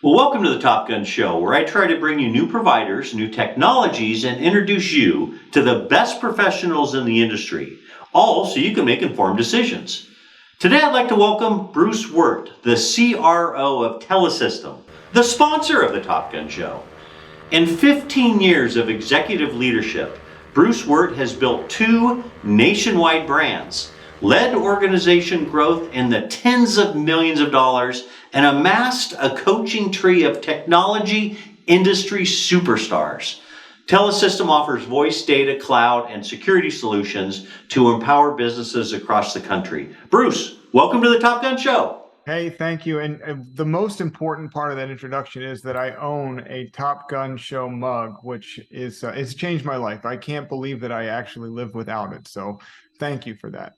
Well, welcome to the Top Gun Show, where I try to bring you new providers, new technologies, and introduce you to the best professionals in the industry, all so you can make informed decisions. Today, I'd like to welcome Bruce Wirt, the CRO of Telesystem, the sponsor of the Top Gun Show. In 15 years of executive leadership, Bruce Wirt has built two nationwide brands, led organization growth in the tens of millions of dollars, and amassed a coaching tree of technology industry superstars. Telesystem offers voice, data, cloud, and security solutions to empower businesses across the country. Bruce, welcome to the Top Gun Show. Hey, thank you. And the most important part of that introduction is that I own a Top Gun Show mug, which is it's changed my life. I can't believe that I actually live without it. So thank you for that.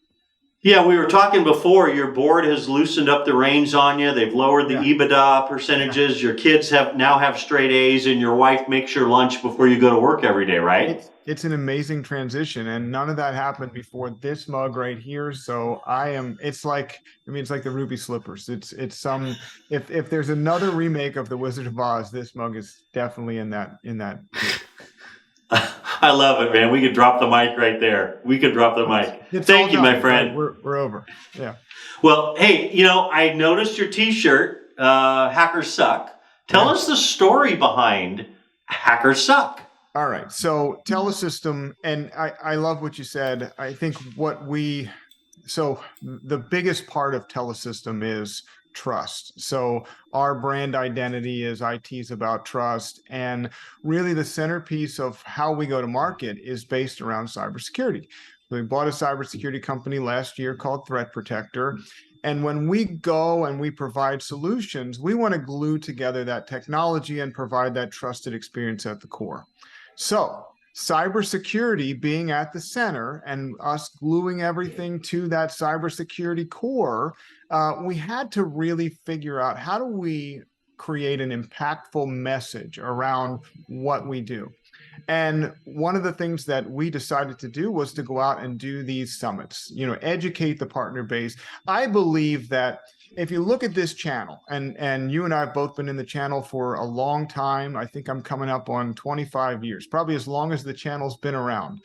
Yeah, we were talking before. Your board has loosened up the reins on you. They've lowered the EBITDA percentages. Your kids now have straight A's, and your wife makes your lunch before you go to work every day, right? It's an amazing transition, and none of that happened before this mug right here. So it's like the Ruby Slippers. It's some if there's another remake of The Wizard of Oz, this mug is definitely in that group. I love it, man. We could drop the mic right there. We could drop the mic. Thank you, my friend. Right, we're over. Yeah. Well, hey, I noticed your T-shirt, Hackers Suck. Tell us the story behind Hackers Suck. All right. So Telesystem, and I love what you said. I think so the biggest part of Telesystem is trust. So our brand identity is IT is about trust. And really the centerpiece of how we go to market is based around cybersecurity. We bought a cybersecurity company last year called Threat Protector. And when we go and we provide solutions, we want to glue together that technology and provide that trusted experience at the core. So cybersecurity being at the center and us gluing everything to that cybersecurity core, we had to really figure out how do we create an impactful message around what we do. And one of the things that we decided to do was to go out and do these summits, educate the partner base. I believe that if you look at this channel, and you and I have both been in the channel for a long time, I think I'm coming up on 25 years, probably as long as the channel's been around.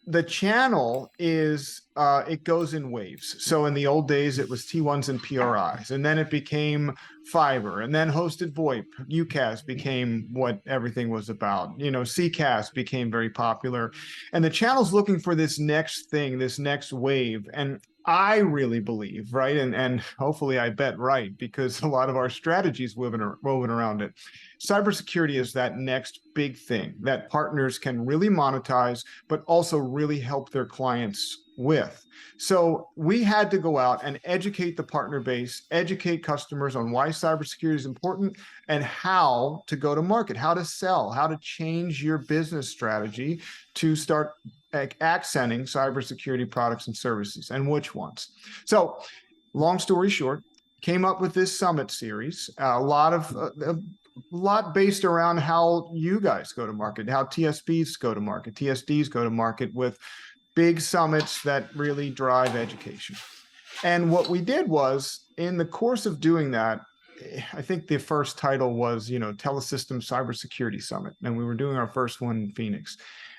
The channel it goes in waves. So in the old days, it was T1s and PRIs, and then it became fiber, and then hosted VoIP. UCaaS became what everything was about. CCaaS became very popular, and the channel's looking for this next thing, this next wave. And I really believe, right, and hopefully I bet right, because a lot of our strategies woven around it. Cybersecurity is that next big thing that partners can really monetize, but also really help their clients with. So we had to go out and educate the partner base, educate customers on why cybersecurity is important and how to go to market, how to sell, how to change your business strategy to start accenting cybersecurity products and services, and which ones. So long story short, came up with this summit series, a lot based around how you guys go to market, how TSPs go to market, TSDs go to market, with big summits that really drive education. And what we did was, in the course of doing that, I think the first title was, Telesystem Cybersecurity Summit. And we were doing our first one in Phoenix.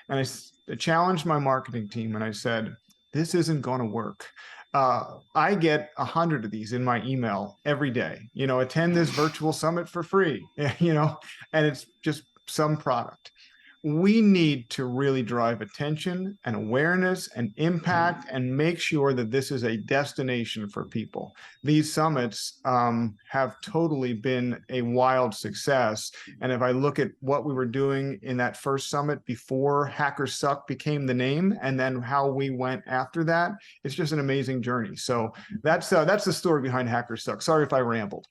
And I challenged my marketing team and I said, this isn't going to work. I get 100 of these in my email every day, attend this virtual summit for free, and it's just some product. We need to really drive attention and awareness and impact and make sure that this is a destination for people. These summits have totally been a wild success. And if I look at what we were doing in that first summit before Hackers Suck became the name, and then how we went after that, it's just an amazing journey. So that's the story behind Hackers Suck. Sorry if I rambled.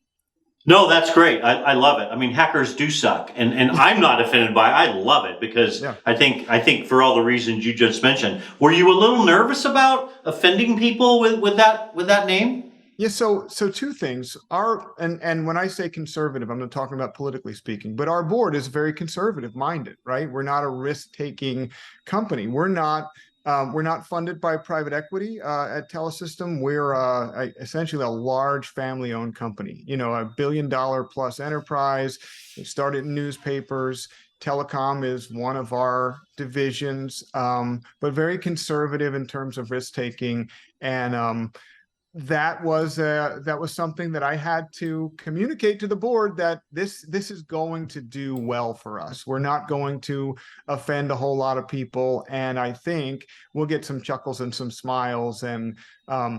No, that's great. I love it. I mean, hackers do suck, and I'm not offended by it. I love it because I think for all the reasons you just mentioned. Were you a little nervous about offending people with that name? Yeah, so two things. And when I say conservative, I'm not talking about politically speaking, but our board is very conservative minded, right? We're not a risk-taking company. We're not We're not funded by private equity at Telesystem. We're essentially a large family-owned company, you know, $1 billion plus enterprise. We started in newspapers. Telecom is one of our divisions, but very conservative in terms of risk taking. And that was something that I had to communicate to the board, that this is going to do well for us. We're not going to offend a whole lot of people, and I think we'll get some chuckles and some smiles. And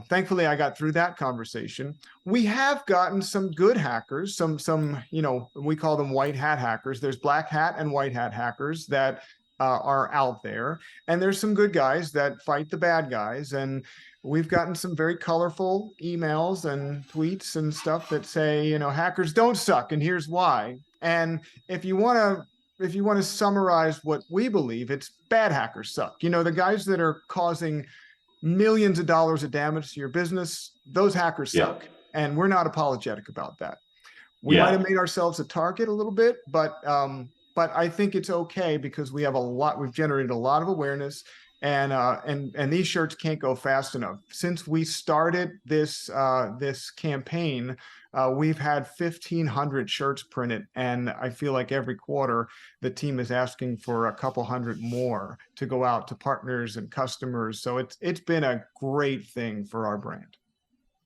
thankfully, I got through that conversation. We have gotten some good hackers, some you know, we call them white hat hackers. There's black hat and white hat hackers that are out there, and there's some good guys that fight the bad guys. And we've gotten some very colorful emails and tweets and stuff that say, you know, hackers don't suck, and here's why. And if you want to summarize what we believe, it's bad hackers suck. You know, the guys that are causing millions of dollars of damage to your business, those hackers suck. And we're not apologetic about that. We might have made ourselves a target a little bit, but I think it's okay, because we've generated a lot of awareness. And these shirts can't go fast enough. Since we started this campaign, we've had 1,500 shirts printed, and I feel like every quarter the team is asking for a couple hundred more to go out to partners and customers. So it's been a great thing for our brand.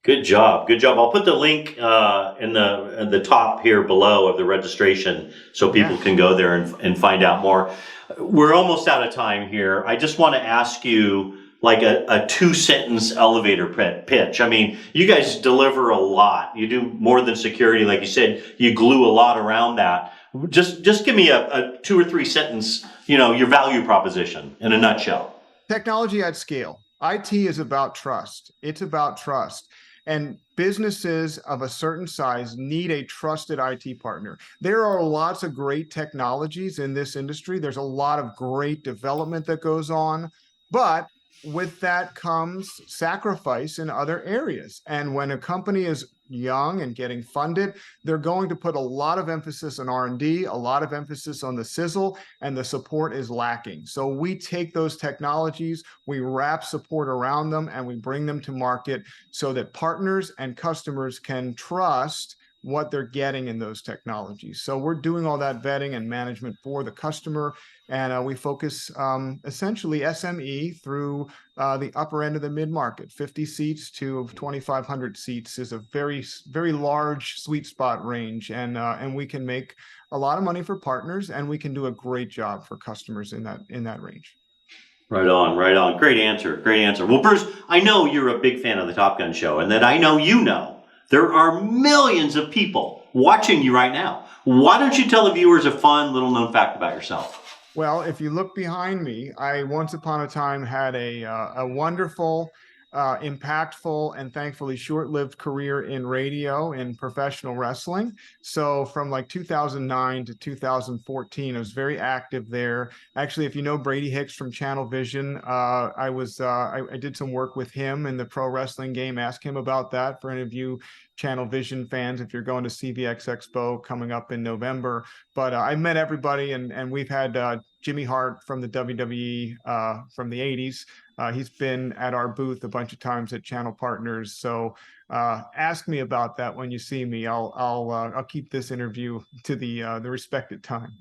Good job. Good job. I'll put the link in the top here below of the registration so people can go there and find out more. We're almost out of time here. I just want to ask you like a 2-sentence elevator pitch. I mean, you guys deliver a lot. You do more than security. Like you said, you glue a lot around that. Just give me a 2 or 3 sentence, you know, your value proposition in a nutshell. Technology at scale. IT is about trust. It's about trust. And businesses of a certain size need a trusted IT partner. There are lots of great technologies in this industry. There's a lot of great development that goes on, but with that comes sacrifice in other areas. And when a company is young and getting funded, they're going to put a lot of emphasis on R&D, a lot of emphasis on the sizzle, and the support is lacking. So we take those technologies, we wrap support around them, and we bring them to market so that partners and customers can trust what they're getting in those technologies. So we're doing all that vetting and management for the customer, and we focus essentially SME through the upper end of the mid-market. 50 seats to 2,500 seats is a very, very large sweet spot range, and we can make a lot of money for partners, and we can do a great job for customers in that range. Right on, right on. Great answer, great answer. Well, Bruce, I know you're a big fan of the Top Gun Show, and that I know you know there are millions of people watching you right now. Why don't you tell the viewers a fun little known fact about yourself? Well, if you look behind me, I once upon a time had a wonderful, impactful, and thankfully short-lived career in radio in professional wrestling. So from like 2009 to 2014, I was very active there. Actually, if you know Brady Hicks from Channel Vision, I did some work with him in the pro wrestling game. Ask him about that for any of you Channel Vision fans if you're going to CVX Expo coming up in November. But I met everybody, and we've had Jimmy Hart from the WWE from the 80s. He's been at our booth a bunch of times at Channel Partners. So ask me about that when you see me. I'll keep this interview to the respected time.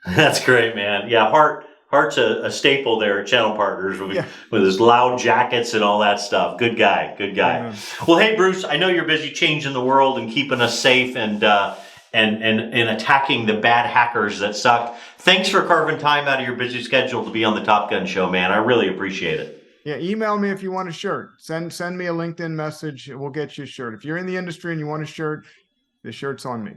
That's great, man. Yeah, Hart's a staple there at Channel Partners with his loud jackets and all that stuff. Good guy, good guy. Yeah. Well, hey, Bruce, I know you're busy changing the world and keeping us safe and attacking the bad hackers that suck. Thanks for carving time out of your busy schedule to be on the Top Gun Show, man. I really appreciate it. Yeah, email me if you want a shirt. Send me a LinkedIn message. We'll get you a shirt. If you're in the industry and you want a shirt, the shirt's on me.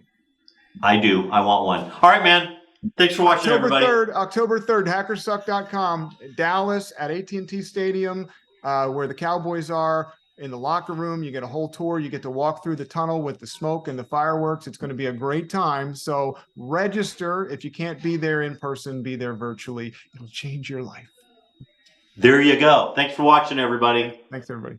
I do. I want one. All right, man. Thanks for watching, everybody. October 3rd, hackersuck.com, Dallas at AT&T Stadium, where the Cowboys are. In the locker room, you get a whole tour. You get to walk through the tunnel with the smoke and the fireworks. It's going to be a great time. So register. If you can't be there in person, be there virtually. It'll change your life. There you go. Thanks for watching, everybody. Thanks, everybody.